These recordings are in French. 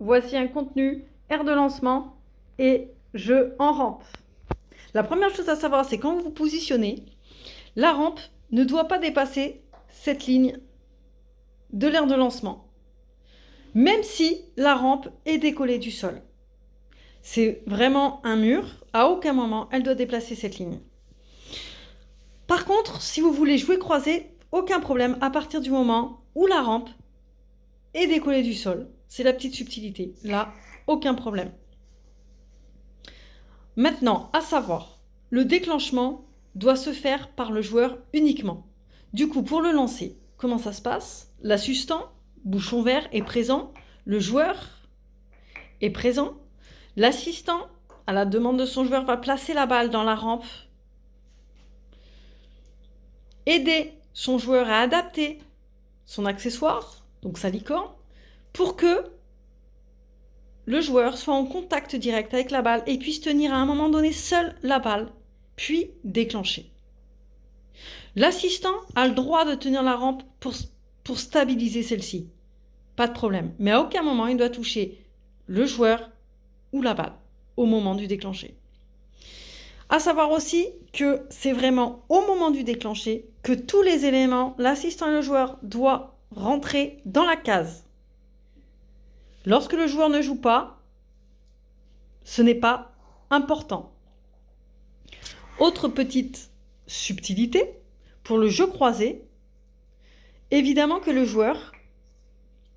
voici un contenu, aire de lancement et je en rampe. La première chose à savoir, c'est quand vous vous positionnez, la rampe ne doit pas dépasser cette ligne de l'aire de lancement, même si la rampe est décollée du sol. C'est vraiment un mur, à aucun moment elle doit déplacer cette ligne. Par contre, si vous voulez jouer croisé, aucun problème à partir du moment où la rampe est décollée du sol. C'est la petite subtilité. Là, aucun problème. Maintenant, à savoir, le déclenchement doit se faire par le joueur uniquement. Du coup, pour le lancer, comment ça se passe? L'assistant, bouchon vert, est présent. Le joueur est présent. L'assistant, à la demande de son joueur, va placer la balle dans la rampe, aider son joueur à adapter son accessoire, donc sa licorne, pour que le joueur soit en contact direct avec la balle et puisse tenir à un moment donné seul la balle, puis déclencher. L'assistant a le droit de tenir la rampe pour stabiliser celle-ci. Pas de problème. Mais à aucun moment, il doit toucher le joueur ou la balle au moment du déclencher. À savoir aussi que c'est vraiment au moment du déclencher que tous les éléments, l'assistant et le joueur, doivent rentrer dans la case. Lorsque le joueur ne joue pas, ce n'est pas important. Autre petite subtilité, pour le jeu croisé, évidemment que le joueur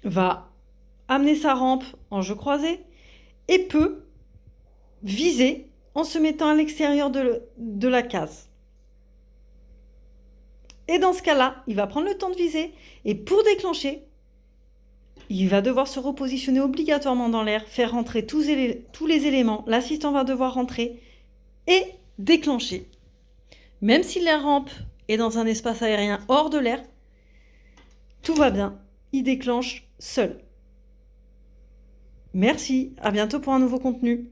va amener sa rampe en jeu croisé et peut viser en se mettant à l'extérieur de la case. Et dans ce cas-là, il va prendre le temps de viser et pour déclencher, il va devoir se repositionner obligatoirement dans l'air, faire rentrer tous les éléments. L'assistant va devoir rentrer et déclencher. Même si la rampe est dans un espace aérien hors de l'air, tout va bien, il déclenche seul. Merci, à bientôt pour un nouveau contenu.